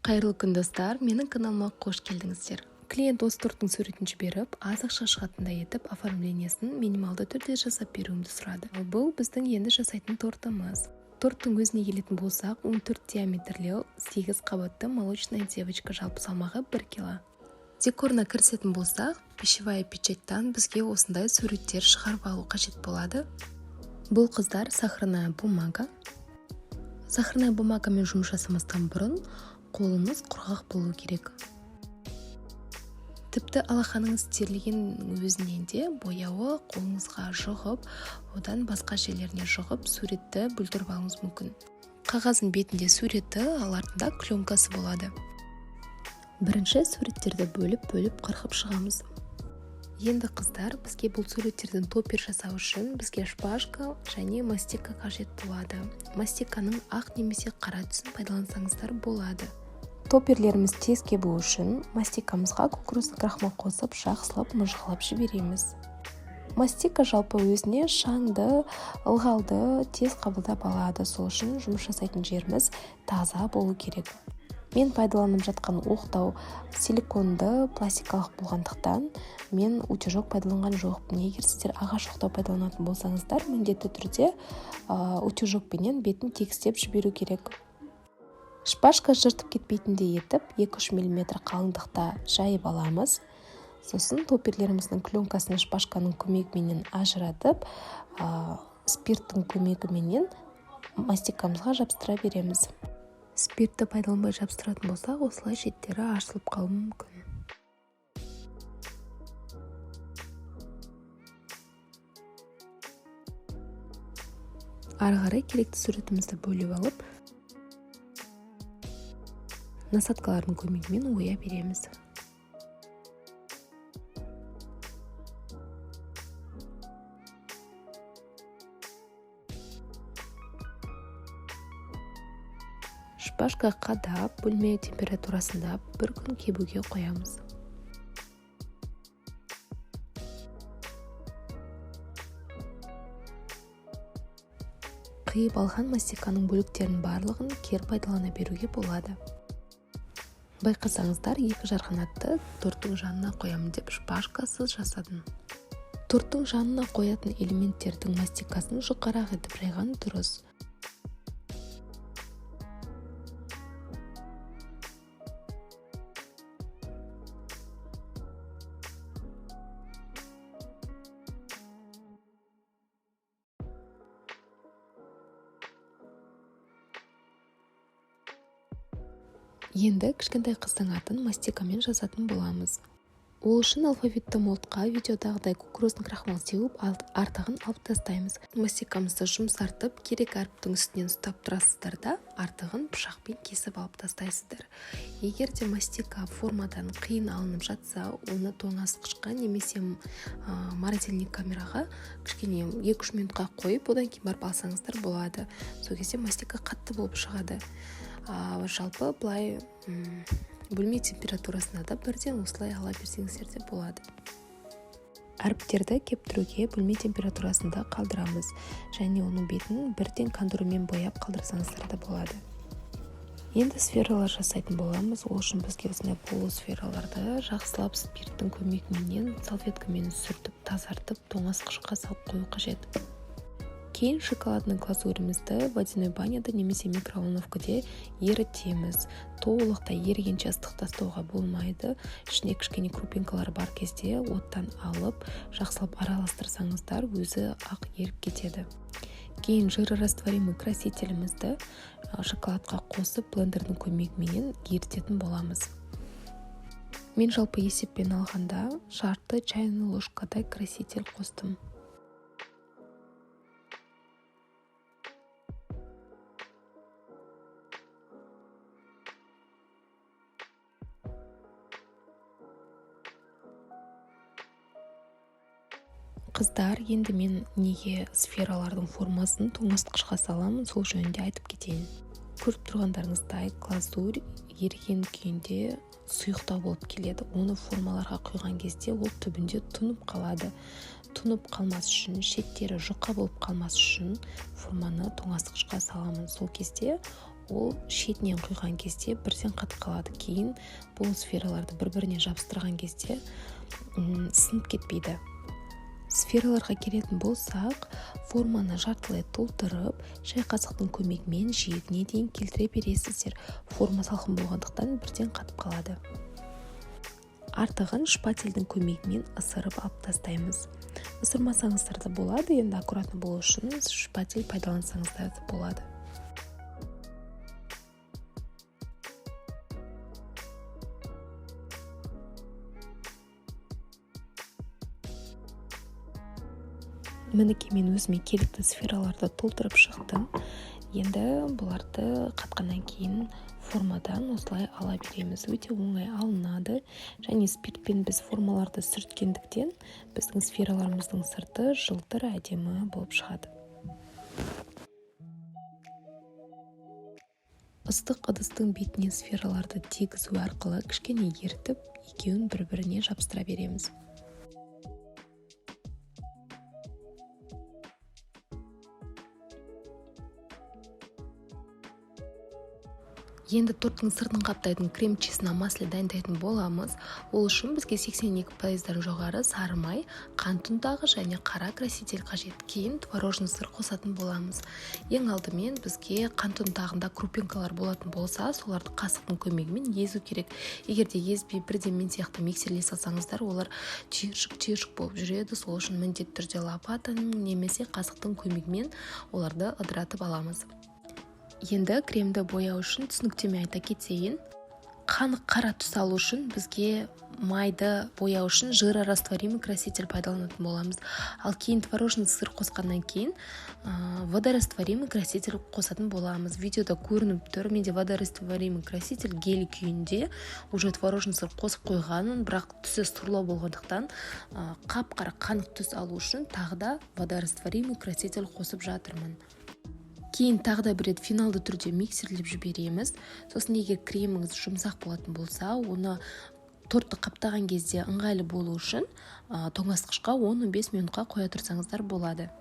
Қайырлы күн достар, менің каналыма қош келдіңіздер. Клиент осы торттың суретін жіберіп, аз ақша шығатындай етіп, оформлениесін минималды түрде жасап беруімді сұрады. Бұл біздің енді жасайтын тортымыз. Торттың өзіне келетін болсақ, 14 диаметрлеу, 8 қабатты молочная девочка, жалпы салмағы 1 кило. Декорына кірісетін болсақ, пищевая печаттан бізге осындай суреттер шығарып алу қажет болады. Бұл қыздар сахарная бумага. Сахарная бумагамен жұмыс жасамастан бұрын қолымыз құрғақ болу керек. Тіпті алақаныңыз терлеген өзінен де бояуы қолыңызға жұғып, одан басқа жерлеріне жұғып, суретті бүлдіріп алуыңыз мүмкін. Қағаздың бетінде суреті, ал артында пленкасы болады. Бірінші суреттерді бөліп қырқып шығамыз. Енді қыздар, бізге бұл суреттердің топпер жасау үшін бізге шпажка және мастика қажет болады. Мастиканың ақ немесе қара түсін пайдалансаңыздар болады. Топперлеріміз тез кебу үшін мастикамызға кукурузный крахмал қосып, жақсылап мұжғылап жібереміз. Мастика жалпы өзіне шаңды, ылғалды тез қабылдап алады, сол үшін жұмыс жасайтын жеріміз таза болу керек. Мен пайдаланып жатқан оқтау силиконды, пластикалық болғандықтан мен утюжок пайдаланған жоқпын. Егер сіздер ағаш оқтау пайдаланатын болсаңыздар, міндетті түрде утюжокпенен бетін тегістеп жіберу керек. Шпажка жыртып кетпейтіндей етіп 2-3 мм қалыңдықта жайып аламыз. Сосын топперлеріміздің пленкасын шпажканың көмегімен ажыратып, спирттің көмегімен мастикамызға жабыстыра береміз. Спиртті пайдаланбай жабыстыратын болсақ, осылай шеттері ашылып қалуы мүмкін. Ары қарай керекті суретімізді бөліп алып, насадкалардың көмегімен оя береміз. Шпажка қадап, бөлме температурасында 1 күн кебуге қоямыз. Қиып алған мастиканың бөліктерін барлығын кер пайдалана беруге болады. Байқасаңыздар, 2 жарғанатты торттың жанына қоямын деп шпажкасыз жасадым. Торттың жанына қоятын элементтердің мастикасын жұқарақ етіп жайған дұрыс. Енді кішкентай қыздың атын мастикамен жазатын боламыз. Ол үшін алфавитті молдқа видеодағыдай кукурузный крахмал сеуіп, артығын алып тастаймыз. Мастикамызды жұмсартып, керек әріптің үстінен ұстап тұрасыздар да, артығын пышақпен кесіп алып тастайсыздар. Егер де мастика формадан қиын алынып жатса, оны тоңазытқышқа немесе морозильник камераға кішкене 2-3 минутқа қойып, одан кейін барып алсаңыздар болады. Сол кезде мастика қатты болып шығады. Жалпы былай бөлме температурасына да бірден осылай ала берсеңіздер де болады. Әріптерді кептіруге бөлме температурасында қалдырамыз, және оның бетін бірден кондурмен бояп қалдырсаңыздар да болады. Енді сфералар жасайтын боламыз. Ол үшін бізге осындай полусфераларды жақсылап спирттің көмегімен салфеткамен сүртіп, тазартып, тоңазытқышқа салып қою қажет. Кейін шоколадный глазурімізді водяной баняда немесе микроволновкада ерітеміз. Толықтай ерігенше ыстық тастауға болмайды. Ішіне кішкене крупинкалар бар кезде оттан алып, жақсылап араластырсаңыздар, өзі ақ еріп кетеді. Кейін жирорастворимый красителімізді шоколадқа қосып, блендердің көмегімен ерітетін боламыз. Мен жалпы есеппен алғанда жарты чайный ложкадай краситель қостым. Қыздар, енді мен неге сфералардың формасын тоңазытқышқа саламын, сол жөнінде айтып кетейін. Көріп тұрғандарыңыздай, глазурь еріген күйінде сұйықтау болып келеді. Оны формаларға құйған кезде ол түбінде тұнып қалады. Тұнып қалмас үшін, шеттері жұқа болып қалмас үшін форманы тоңазытқышқа саламын. Сол кезде ол шетінен құйған кезде бірден қатып қалады. Кейін бұл сфераларды бір-біріне жабыстырған кезде сынып кетпейді. Сфераларға келетін болсақ, форманы жартылай толтырып, шай қасықтың көмегімен жиегіне дейін келтіре бересіздер. Форма салқын болғандықтан бірден қатып қалады. Артығын шпательдің көмегімен ысырып алып тастаймыз. Isырмасаңыздар да болады, енді аккуратны болу үшін шпатель пайдалансаңыздар да болады. Мінекей мен өзіме керекті сфераларды толтырып шықтым. Енді бұларды қатқаннан кейін формадан осылай ала береміз. Өте оңай алынады, және спиртпен біз формаларды сүрткендіктен біздің сфераларымыздың сырты жылтыр әдемі болып шығады. Ыстық ыдыстың бетіне сфераларды тигізу арқылы кішкене ерітіп, екеуін бір-біріне жабыстыра береміз. Енді торттың сыртын қаптайтын крем чиз на масле дайындайтын боламыз. Ол үшін бізге 82% жоғары сары май, қант ұнтағы және қара краситель қажет. Кейін творожный сыр қосатын боламыз. Ең алдымен бізге қант ұнтағында крупинкалар болатын болса, соларды қасықтың көмегімен езу керек. Егер де езбей бірден мен сияқты миксерлей салсаңыздар, олар түйіршік болып жүреді. Сол үшін міндетті түрде лопатаның немесе қасықтың көмегімен оларды ыдыратып аламыз. Енді кремді бояу үшін түсініктеме айта кетейін. Қанық қара түс алу үшін бізге майды бояу үшін жирорастворимый краситель пайдаланатын боламыз. Ал кейін творожный сыр қосқаннан кейін водорастворимый краситель қосатын боламыз. Видеода көрініп тұр, менде водорастворимый краситель гель күйінде уже творожный сыр қосып қойғанмын, бірақ түсі сұрлау болғандықтан қап-қара қанық түс алу үшін тағы да водорастворимый краситель қосып жатырмын. Кейін тағы да бір рет финалды түрде миксерлеп жібереміз. Сосын егер креміңіз жұмсақ болатын болса, оны тортты қаптаған кезде ыңғайлы болу үшін тоңазытқышқа 10-15 минутқа қоя тұрсаңыздар болады.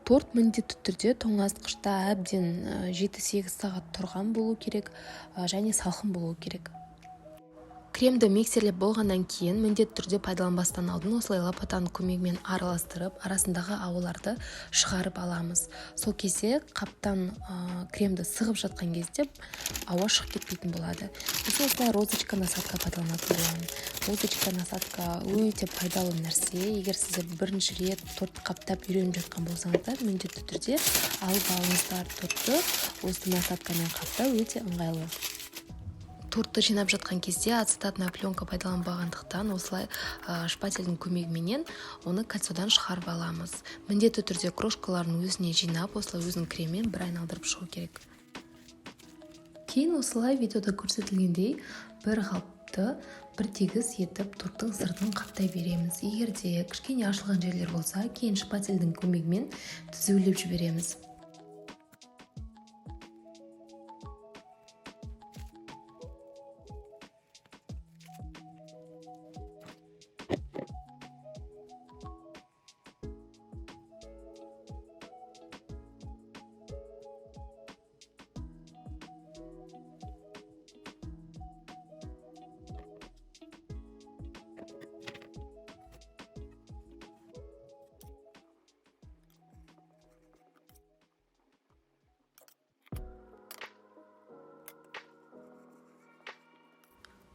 Торт міндетті түрде тоңазытқышта әбден 7-8 сағат тұрған болу керек және салқын болу керек. Кремді миксерлеп болғаннан кейін міндетті түрде пайдаланбастан алдын осылай лопатаның көмегімен араластырып, арасындағы ауаларды шығарып аламыз. Сол кезде қаптан кремді сығып жатқан кезде ауа шығып кетпейтін болады. Осылай розочка насадка пайдаланатын боламын. Розочка насадка өте пайдалы нәрсе. Егер сіздер бірінші рет тортты қаптап үйреніп жатқан болсаңыздар, міндетті түрде алып алыңыздар. Тортты осы насадкамен қаптау өте ыңғайлы. Тортты жинап жатқан кезде ацетатная пленка пайдаланбағандықтан осылай шпательдің көмегіменен оны кольцодан шығарып аламыз. Міндетті түрде крошкаларын өзіне жинап, осылай өзінің креммен бір айналдырып шығу керек. Кейін осылай видеода көрсетілгендей бір қалыпты бір тегіс етіп торттың сыртын қаптай береміз. Егер де кішкене ашылған жерлер болса, кейін шпательдің көмегімен түзеулеп жібереміз.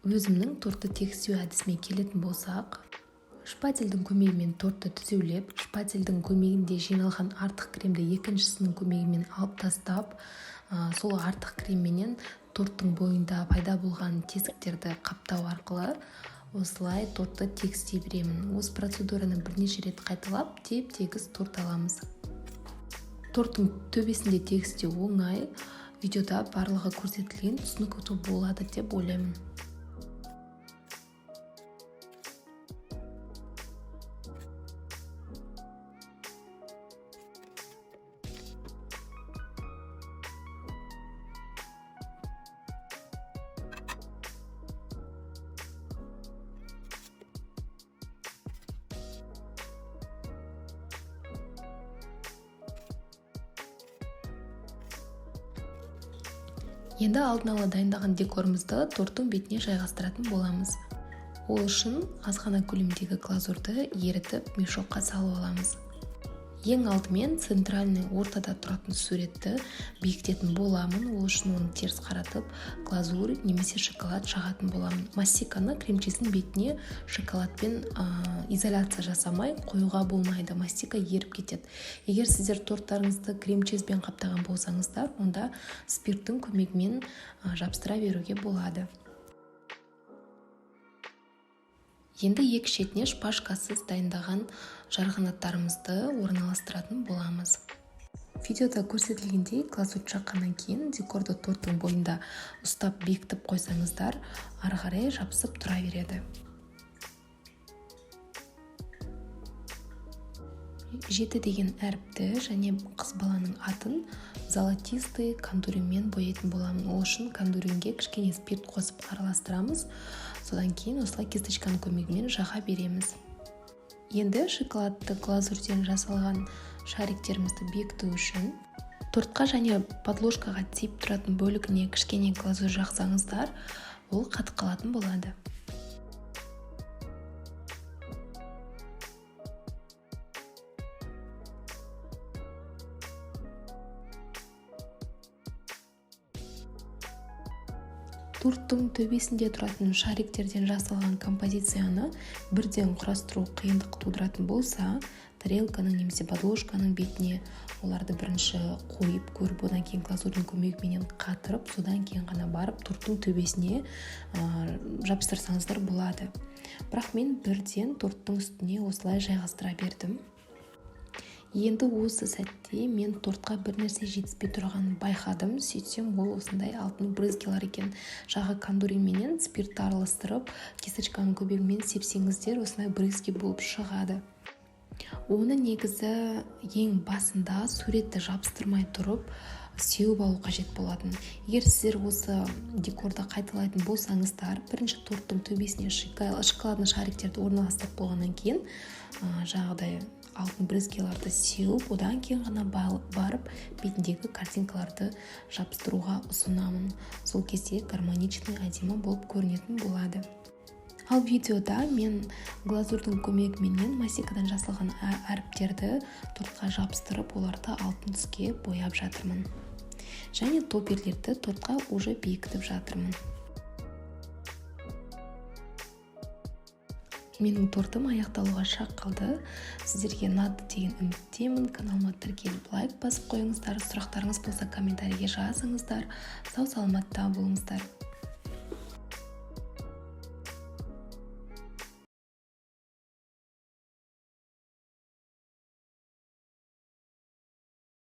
Өзімнің тортты тегістеу әдісіме келетін болсақ, шпательдің көмегімен тортты түзеулеп, шпательдің көмегінде жиналған артық кремді екіншісінің көмегімен алып тастап, сол артық кремменен торттың бойында пайда болған тесіктерді қаптау арқылы осылай тортты тегістей беремін. Осы процедураны бірнеше рет қайталап, теп-тегіс торт аламыз. Торттың төбесінде тегістеу оңай. Видеода барлығы көрсетілген, түсінікті болады деп ойлаймын. Енді алдын ала дайындаған декорымызды торттың бетіне жайғастыратын боламыз. Ол үшін аз ғана көлемдегі глазурды ерітіп мешокқа салып аламыз. Ең алдымен центральный ортада тұратын суретті биіктетін боламын. Ол үшін оны теріс қаратып, глазурь немесе шоколад жағатын боламын. Мастиканы кремчесінің бетіне шоколадпен изоляция жасамай қоюға болмайды. Мастика еріп кетеді. Егер сіздер торттарыңызды кремчеспен қаптаған болсаңыздар, онда спирттің көмегімен жабыстыра беруге болады. Енді екі шетіне шпажкасыз дайындаған жарғанаттарымызды орналастыратын боламыз. Видеода көрсетілгендей глазурь жаққаннан кейін декорды торттың бойында ұстап бекітіп қойсаңыздар, ары қарай жабысып тұра береді. Жеті деген әріпті және қыз баланың атын золотистый кондуринмен бояйтын боламын. Ол үшін кондуринге кішкене спирт қосып араластырамыз. Содан кейін осылай кисточканың көмегімен жаға береміз. Енді шоколадты глазурьден жасалған шариктерімізді бекіту үшін тортқа және подложкаға тиіп тұратын бөлігіне кішкене глазурь жақсаңыздар, ол қатып қалатын болады. Торттың төбесінде тұратын шариктерден жасалған композицияны бірден құрастыру қиындық тудыратын болса, тарелканың немесе подложканың бетіне оларды бірінші қойып көріп, одан кейін глазурьдің көмегімен қатырып, содан кейін ғана барып торттың төбесіне жабыстырсаңыздар болады. Бірақ мен бірден торттың үстіне осылай жайғастыра бердім. Енді осы сәтте мен тортқа бір нәрсе жетіспей тұрғанын байқадым. Сөйтсем, ол осындай алтын брызгилар екен. Жағы кондуринменен спиртті араластырып, кисточканың көмегімен сепсеңіздер, осындай брызги болып шығады. Оны негізі ең басында суретті жабыстырмай тұрып, сеуіп алу қажет болатын. Егер сіздер осы декорды қайталайтын болсаңыздар, бірінші торттың төбесіне шоколадный шариктерді орналастырып болғаннан кейін, жағдай алтын брызгиларды сеуіп, одан кейін ғана барып бетіндегі картинкаларды жабыстыруға ұсынамын. Сол кезде гармоничный, әдемі болып көрінетін болады. Ал видеода мен глазурьдің көмегімен мастикадан жасалған әріптерді тортқа жабыстырып, оларды алтын түске бояп жатырмын. Және топперлерді тортқа уже бекітіп жатырмын. Менің тортым аяқталуға шақ қалды. Сіздерге ұнады деген үміттемін. Каналыма тіркеліп лайк басып қойыңыздар. Сұрақтарыңыз болса комментарийге жазыңыздар. Сау саламатта болыңыздар.